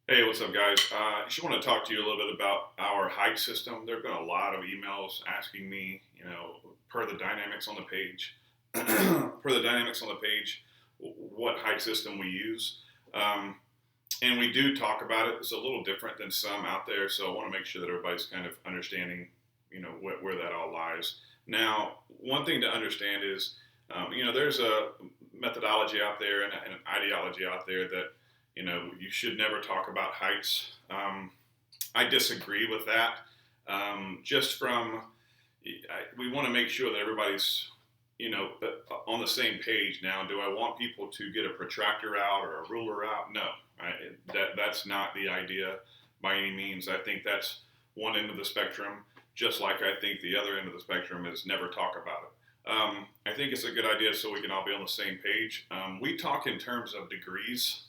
Hey, what's up, guys? I just want to talk to you a little bit about our height system. There have been a lot of emails asking me, per the dynamics on the page, what height system we use. Um, and we do talk about it. It's a little different than some out there, so I want to make sure that everybody's kind of understanding, where that all lies. Now, one thing to understand is, there's a methodology out there and an ideology out there that you should never talk about heights. I disagree with that. Just from, we want to make sure that everybody's, on the same page. Now, do I want people to get a protractor out or a ruler out? No, that's not the idea by any means. I think that's one end of the spectrum, just like I think the other end of the spectrum is never talk about it. I think it's a good idea so we can all be on the same page. We talk in terms of degrees.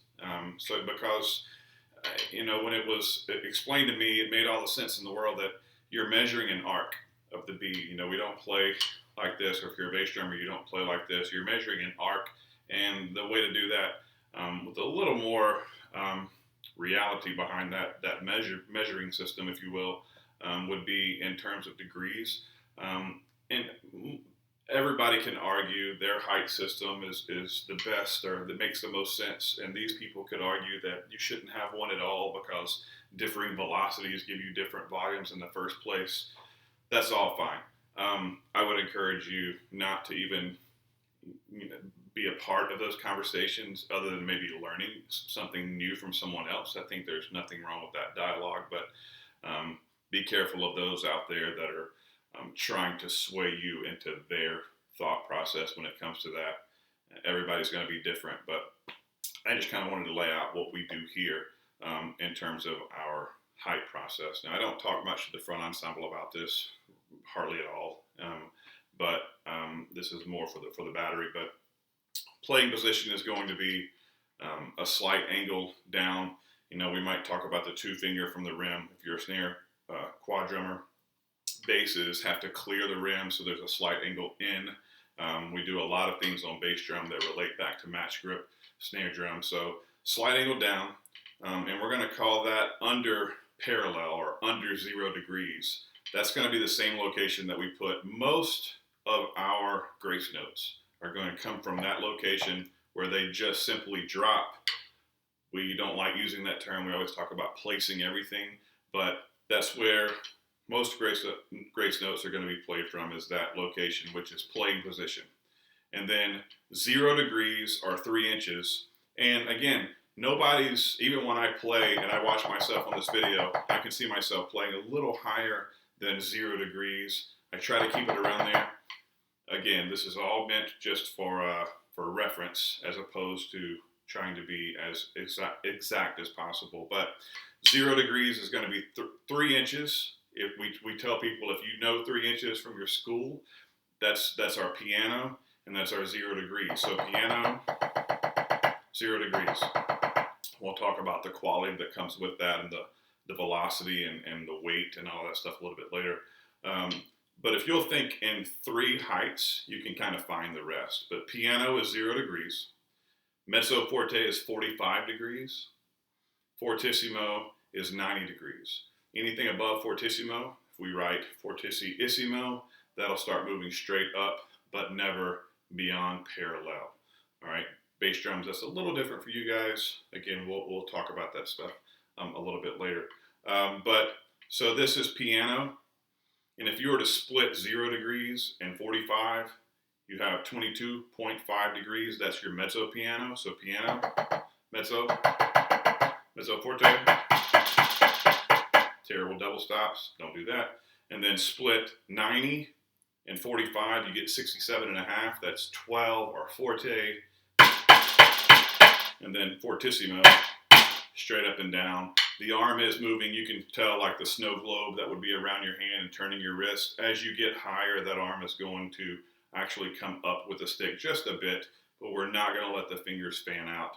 So because when it was explained to me, it made all the sense in the world that you're measuring an arc of the beat. We don't play like this, or if you're a bass drummer, you don't play like this. You're measuring an arc, and the way to do that with a little more reality behind that measuring system, if you will, would be in terms of degrees. And everybody can argue their height system is the best or that makes the most sense. And these people could argue that you shouldn't have one at all because differing velocities give you different volumes in the first place. That's all fine. I would encourage you not to even be a part of those conversations other than maybe learning something new from someone else. I think there's nothing wrong with that dialogue, but be careful of those out there that are trying to sway you into their thought process when it comes to that. Everybody's going to be different, but I just kind of wanted to lay out what we do here in terms of our height process. Now, I don't talk much to the front ensemble about this, hardly at all, but this is more for the battery. But playing position is going to be a slight angle down. We might talk about the two finger from the rim. If you're a snare quad drummer, basses have to clear the rim, so there's a slight angle in. We do a lot of things on bass drum that relate back to match grip snare drum. So slight angle down, and we're going to call that under parallel or under 0 degrees. That's going to be the same location that we put most of our grace notes are going to come from that location where they just simply drop. We don't like using that term. We always talk about placing everything, but that's where most grace notes are going to be played from, is that location, which is playing position. And then 0 degrees are 3 inches. And again, nobody's, even when I play and I watch myself on this video, I can see myself playing a little higher than 0 degrees. I try to keep it around there. Again, this is all meant just for reference, as opposed to trying to be as exact as possible. But 0 degrees is going to be 3 inches. If we tell people, if you know 3 inches from your school, that's our piano, and that's our 0 degrees. So piano, 0 degrees. We'll talk about the quality that comes with that, and the velocity and the weight and all that stuff a little bit later. But if you'll think in 3 heights, you can kind of find the rest. But piano is 0 degrees. Mezzo forte is 45 degrees. Fortissimo is 90 degrees. Anything above fortissimo, if we write fortissimo, that'll start moving straight up, but never beyond parallel. All right, bass drums, that's a little different for you guys. Again, we'll talk about that stuff a little bit later. But so this is piano, and if you were to split 0 degrees and 45, you have 22.5 degrees. That's your mezzo piano. So piano, mezzo forte. Terrible double stops, don't do that. And then split 90 and 45, you get 67 and a half. That's 12 or forte. And then fortissimo, straight up and down. The arm is moving. You can tell, like the snow globe that would be around your hand and turning your wrist. As you get higher, that arm is going to actually come up with the stick just a bit, but we're not going to let the fingers fan out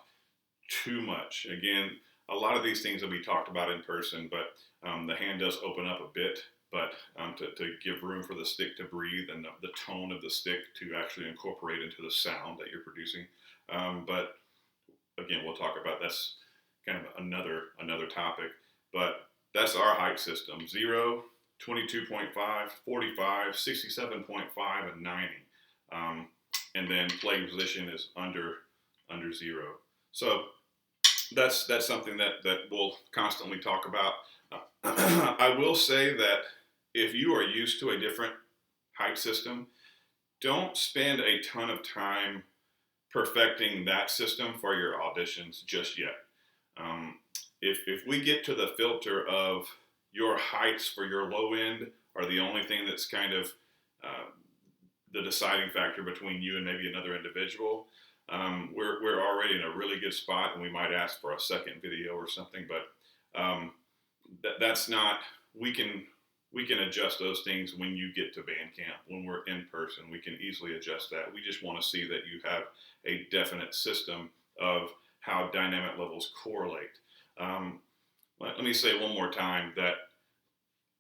too much. Again, a lot of these things will be talked about in person, but the hand does open up a bit, but to give room for the stick to breathe and the tone of the stick to actually incorporate into the sound that you're producing. But again, we'll talk about that's kind of another topic. But that's our height system: 0, 22.5, 45, 67.5, and 90. And then play position is under 0. So that's something that we'll constantly talk about. I will say that if you are used to a different height system, don't spend a ton of time perfecting that system for your auditions just yet. If we get to the filter of your heights for your low end are the only thing that's kind of the deciding factor between you and maybe another individual, we're already in a really good spot, and we might ask for a second video or something. But that's not. We can adjust those things when you get to band camp. When we're in person, we can easily adjust that. We just want to see that you have a definite system of how dynamic levels correlate. Let me say one more time that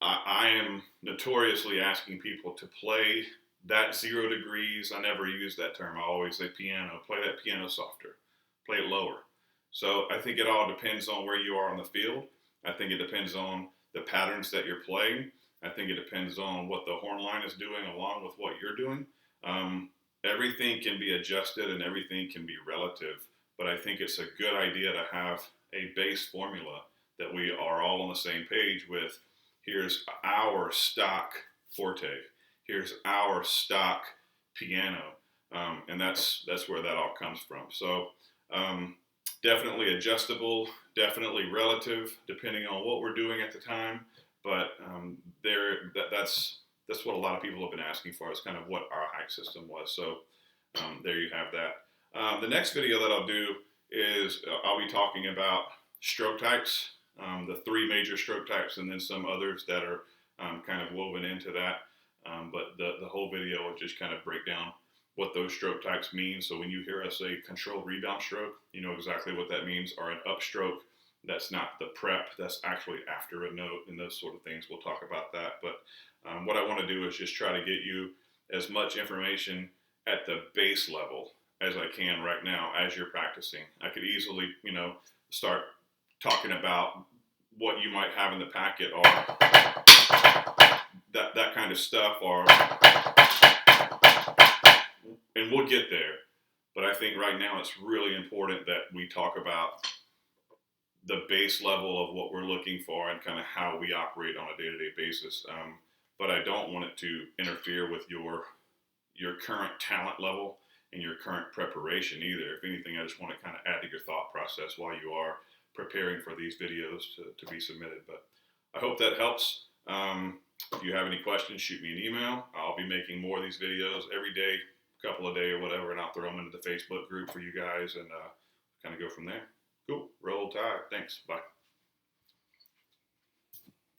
I am notoriously asking people to play that 0 degrees. I never use that term. I always say piano. Play that piano softer. Play it lower. So I think it all depends on where you are on the field. I think it depends on the patterns that you're playing. I think it depends on what the horn line is doing along with what you're doing. Everything can be adjusted and everything can be relative, but I think it's a good idea to have a base formula that we are all on the same page with. Here's our stock forte. Here's our stock piano. And that's where that all comes from. So definitely adjustable, definitely relative, depending on what we're doing at the time. But that's what a lot of people have been asking for, is kind of what our height system was. So there you have that. The next video that I'll do is I'll be talking about stroke types, the 3 major stroke types, and then some others that are kind of woven into that. But the whole video will just kind of break down what those stroke types mean. So when you hear us say control rebound stroke, you know exactly what that means. Or an upstroke, that's not the prep, that's actually after a note, and those sort of things. We'll talk about that. But what I want to do is just try to get you as much information at the base level as I can right now as you're practicing. I could easily, start talking about what you might have in the packet, or that kind of stuff, and we'll get there. But I think right now it's really important that we talk about the base level of what we're looking for and kind of how we operate on a day-to-day basis. But I don't want it to interfere with your current talent level and your current preparation either. If anything, I just want to kind of add to your thought process while you are preparing for these videos to be submitted. But I hope that helps. If you have any questions, shoot me an email. I'll be making more of these videos every day, couple a day or whatever, and I'll throw them into the Facebook group for you guys and kind of go from there. Cool. Roll Tide. Thanks. Bye.